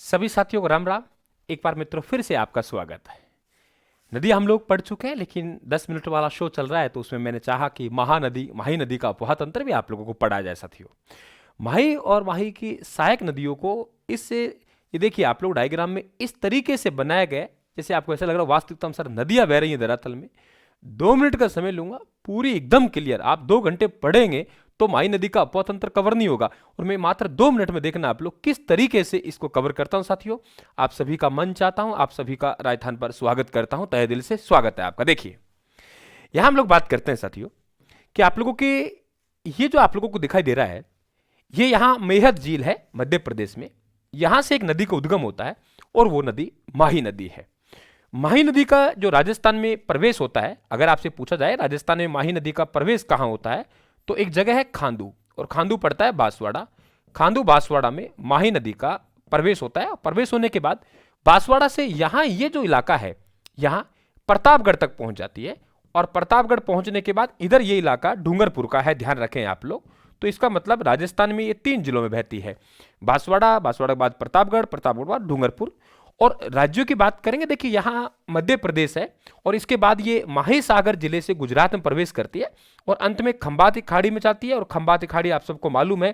सभी साथियों को राम राम। एक बार मित्रों फिर से आपका स्वागत है। नदी हम लोग पढ़ चुके हैं, लेकिन 10 मिनट वाला शो चल रहा है तो उसमें मैंने चाहा कि महानदी माही नदी का अपवाह तंत्र भी आप लोगों को पढ़ा जाए। साथियों, माही और माही की सहायक नदियों को इससे ये देखिए आप लोग डायग्राम में इस तरीके से बनाया गया जैसे आपको ऐसा लग रहा है वास्तविकता अनुसार नदियां बह रही हैं धरातल में। 2 मिनट का समय लूंगा, पूरी एकदम क्लियर। आप 2 घंटे पढ़ेंगे तो माही नदी का अपवाह तंत्र कवर नहीं होगा, और मैं मात्र 2 मिनट में देखना आप लोग किस तरीके से इसको कवर करता हूं। साथियों, आप सभी का मन चाहता हूं, आप सभी का राजस्थान पर स्वागत करता हूं, तहे दिल से स्वागत है आपका। देखिए यहां हम लोग बात करते हैं साथियों कि आप लोगों के ये जो आप लोगों को दिखाई दे रहा है, ये यहां मेहत झील है मध्य प्रदेश में। यहां से एक नदी का उद्गम होता है और वो नदी माही नदी है। माही नदी का जो राजस्थान में प्रवेश होता है, अगर आपसे पूछा जाए राजस्थान में माही नदी का प्रवेश कहां होता है, तो एक जगह है खांडू, और खांडू पड़ता है बांसवाड़ा। खांडू बांसवाड़ा में माही नदी का प्रवेश होता है। प्रवेश होने के बाद बांसवाड़ा से यहां ये जो इलाका है, यहां प्रतापगढ़ तक पहुंच जाती है, और प्रतापगढ़ पहुंचने के बाद इधर ये इलाका डूंगरपुर का है, ध्यान रखें आप लोग। तो इसका मतलब राजस्थान में ये 3 जिलों में बहती है, बांसवाड़ा, बांसवाड़ा के बाद प्रतापगढ़, प्रतापगढ़ के बाद डूंगरपुर। और राज्यों की बात करेंगे, देखिए यहां मध्य प्रदेश है, और इसके बाद ये महासागर जिले से गुजरात में प्रवेश करती है, और अंत में खंबाती खाड़ी में जाती है। और खंबाती खाड़ी आप सबको मालूम है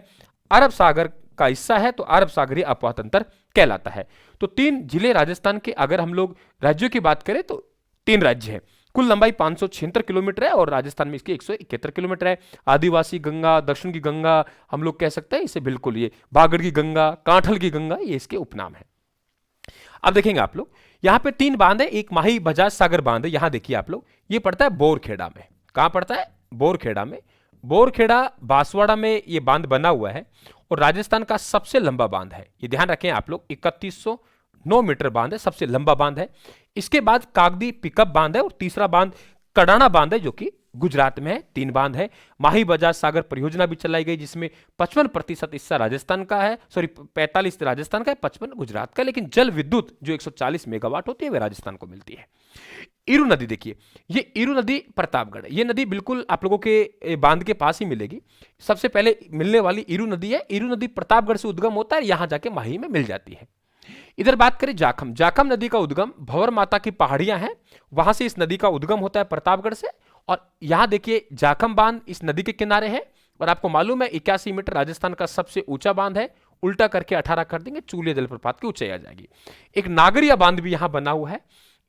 अरब सागर का हिस्सा है, तो अरब सागरीय अपवाह तंत्र कहलाता है। तो 3 जिले राजस्थान के, अगर हम लोग राज्यों की बात करें तो 3 राज्य हैं। कुल लंबाई 576 किलोमीटर है, और राजस्थान में इसकी 171 किलोमीटर है। आदिवासी गंगा, दक्षिण की गंगा हम लोग कह सकते हैं इसे, बिल्कुल ये बागड़ की गंगा, कांठल की गंगा, ये इसके उपनाम है। अब देखेंगे आप लोग यहां पे 3 बांध है। एक माही बजाज सागर बांध है, यहां देखिए आप लोग, ये पड़ता है बोरखेड़ा में। कहां पड़ता है? बोरखेड़ा में। बोरखेड़ा बांसवाड़ा में ये बांध बना हुआ है, और राजस्थान का सबसे लंबा बांध है, ये ध्यान रखें आप लोग। 3109 मीटर बांध है, सबसे लंबा बांध है। इसके बाद कागदी पिकअप बांध है, और तीसरा बांध कडाना बांध है जो कि गुजरात में है। 3 बांध है। माही बजाज सागर परियोजना भी चलाई गई, जिसमें 55% हिस्सा राजस्थान का है, सॉरी 45 राजस्थान का है, 55 गुजरात का। लेकिन जल विद्युत जो 140 मेगावाट होती है वह राजस्थान को मिलती है। ईरू नदी देखिए, ये ईरू नदी प्रतापगढ़, ये नदी बिल्कुल आप लोगों के बांध के पास ही मिलेगी। सबसे पहले मिलने वाली ईरू नदी है। ईरू नदी प्रतापगढ़ से उद्गम होता है, यहां जाके माही में मिल जाती है। इधर बात करें जाखम, जाखम नदी का उद्गम भंवर माता की पहाड़ियां हैं, वहां से इस नदी का उद्गम होता है प्रतापगढ़ से। और यहां देखिए जाखम बांध इस नदी के किनारे है, और आपको मालूम है 81 मीटर राजस्थान का सबसे ऊंचा बांध है। उल्टा करके 18 कर देंगे, चूलिया जलप्रपात की ऊंचाई आ जाएगी। एक नागरिया बांध भी यहां बना हुआ है।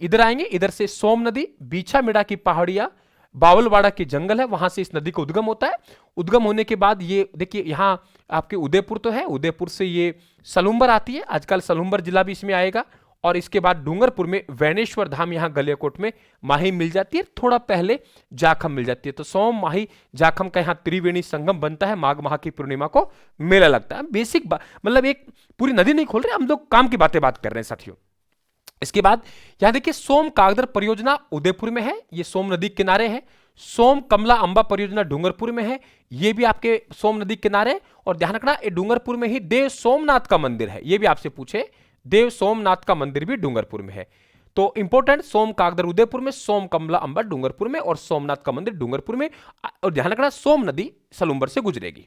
इधर आएंगे, इधर से सोम नदी, बीछा मिड़ा की पहाड़ियां, बावलवाड़ा के जंगल है, वहां से इस नदी का उद्गम होता है। उद्गम होने के बाद ये देखिए यहां आपके उदयपुर तो है, उदयपुर से ये सलुम्बर आती है, आजकल सलुम्बर जिला भी इसमें आएगा। और इसके बाद डूंगरपुर में वैनेश्वर धाम, यहां गलियाकोट में माही मिल जाती है, थोड़ा पहले जाखम मिल जाती है। तो सोम माही जाखम का यहां त्रिवेणी संगम बनता है, माघ माह की पूर्णिमा को मेला लगता है। बेसिक मतलब एक पूरी नदी नहीं खोल रहे हम लोग, काम की बात कर रहे हैं साथियों। इसके बाद यहां देखिए सोम कागदर परियोजना उदयपुर में है, ये सोम नदी किनारे है। सोम कमला अंबा परियोजना डूंगरपुर में है, ये भी आपके सोम नदी किनारे। और ध्यान रखना ये डूंगरपुर में ही देव सोमनाथ का मंदिर है, ये भी आपसे पूछे, देव सोमनाथ का मंदिर भी डूंगरपुर में है। तो इंपॉर्टेंट, सोम कागदर उदयपुर में, सोम कमला अंबा डूंगरपुर में, और सोमनाथ का मंदिर डूंगरपुर में। और ध्यान रखना सोम नदी सलुम्बर से गुजरेगी।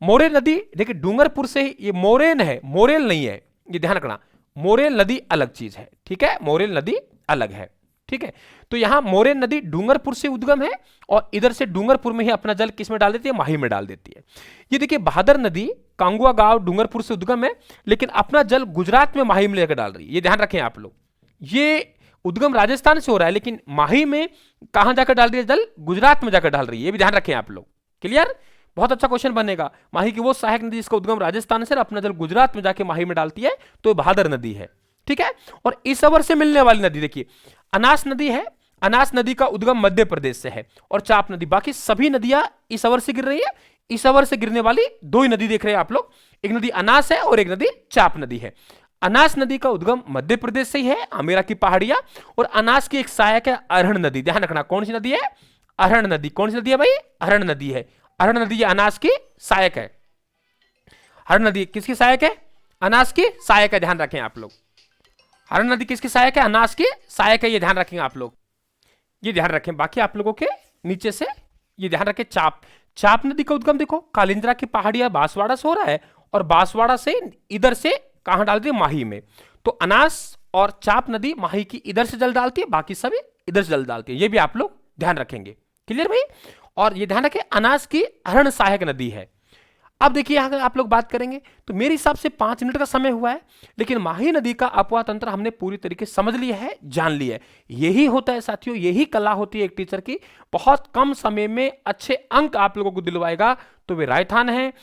मोरेल नदी देखिए डूंगरपुर से ही, ये मोरेन है, मोरेल नहीं है, ये ध्यान रखना। मोरेल नदी अलग चीज है, ठीक है, मोरेल नदी अलग है, ठीक है। तो यहां मोरेल नदी डूंगरपुर से उद्गम है, और इधर से डूंगरपुर में ही अपना जल किस में डाल देती है? माही में डाल देती है। ये देखिए बहादुर नदी कांगुआ गांव डूंगरपुर से उद्गम है, लेकिन अपना जल गुजरात में माही में लेकर डाल रही है, ये ध्यान रखें आप लोग। ये उद्गम राजस्थान से हो रहा है, लेकिन माही में कहां जाकर डाल रही है जल? गुजरात में जाकर डाल रही है, ये भी ध्यान रखें आप लोग। क्लियर? बहुत अच्छा क्वेश्चन बनेगा। माही की वो सहायक नदी जिसका उद्गम राजस्थान से, अपना जल गुजरात में जाके माही में डालती है, तो बहादुर नदी है, ठीक है। और ईसवर से मिलने वाली नदी देखिए अनास नदी है। अनास नदी का उद्गम मध्य प्रदेश से है, और चाप नदी, बाकी सभी नदियां ईसवर से गिर रही है। ईसवर से गिरने वाली 2 ही नदी देख रहे हैं आप लोग, एक नदी अनास है और एक नदी चाप नदी है। अनास नदी का उद्गम मध्य प्रदेश से ही है, आमेरा की पहाड़ियां। और अनास की एक सहायक है अरहण नदी, ध्यान रखना कौन सी नदी है? अरहण नदी। कौन सी नदी है भाई? अरहण नदी है। अरहण नदी अनास की सहायक है। अरहण नदी किसकी सहायक है? अनास की सहायक है, ध्यान रखें आप लोग। अरहण नदी किसकी सहायक है? अनास की सहायक है, ये ध्यान रखेंगे आप लोग, ये ध्यान रखें। बाकी आप लोगों के नीचे से ये ध्यान रखें, चाप नदी का उद्गम देखो कालिंद्रा की पहाड़ियां बांसवाड़ा से हो रहा है, और बांसवाड़ा से इधर से कहाँ डालती है? माही में। तो अनास और चाप नदी माही की इधर से जल डालती है, बाकी सभी इधर से जल डालती है। ये भी आप लोग ध्यान रखेंगे। क्लियर भाई? और ये ध्यान रखें, अनास की हरण सहायक नदी है। अब देखिए अगर आप लोग बात करेंगे तो मेरे हिसाब से 5 मिनट का समय हुआ है, लेकिन माही नदी का अपवाह तंत्र हमने पूरी तरीके से समझ लिया है, जान लिया है। यही होता है साथियों, यही कला होती है एक टीचर की, बहुत कम समय में अच्छे अंक आप लोगों को दिलवाएगा तो वे राजस्थान है।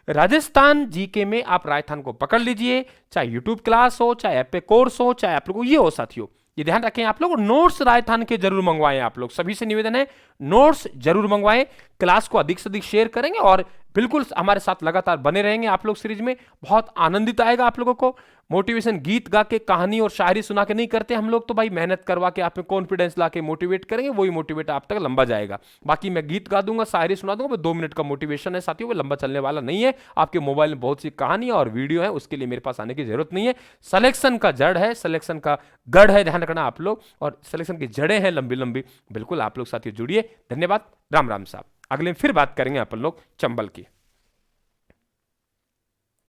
राजस्थान जीके में आप राजस्थान को पकड़ लीजिए, चाहे यूट्यूब क्लास हो, चाहे ऐप पे कोर्स हो, चाहे आप लोगों को ये हो साथियों। ये ध्यान रखें, आप लोग नोट्स राजस्थान के जरूर मंगवाएं। आप लोग सभी से निवेदन है, नोट्स जरूर मंगवाएं। क्लास को अधिक से अधिक शेयर करेंगे और बिल्कुल हमारे साथ लगातार बने रहेंगे आप लोग सीरीज में। बहुत आनंदित आएगा आप लोगों को। मोटिवेशन गीत गा के, कहानी और शायरी सुना के नहीं करते हम लोग, तो भाई मेहनत करवा के आप में कॉन्फिडेंस ला के मोटिवेट करेंगे, वही मोटिवेट आप तक लंबा जाएगा। बाकी मैं गीत गा दूंगा, शायरी सुना दूंगा, 2 मिनट का मोटिवेशन है साथियों, वो लंबा चलने वाला नहीं है। आपके मोबाइल में बहुत सी कहानी और वीडियो है, उसके लिए मेरे पास आने की जरूरत नहीं है। सिलेक्शन का जड़ है, सिलेक्शन का गढ़ है, ध्यान रखना आप लोग, और सिलेक्शन की जड़ें हैं लंबी लंबी। बिल्कुल आप लोग साथियों जुड़िए। धन्यवाद, राम राम साहब। अगले में फिर बात करेंगे अपन लोग चंबल की।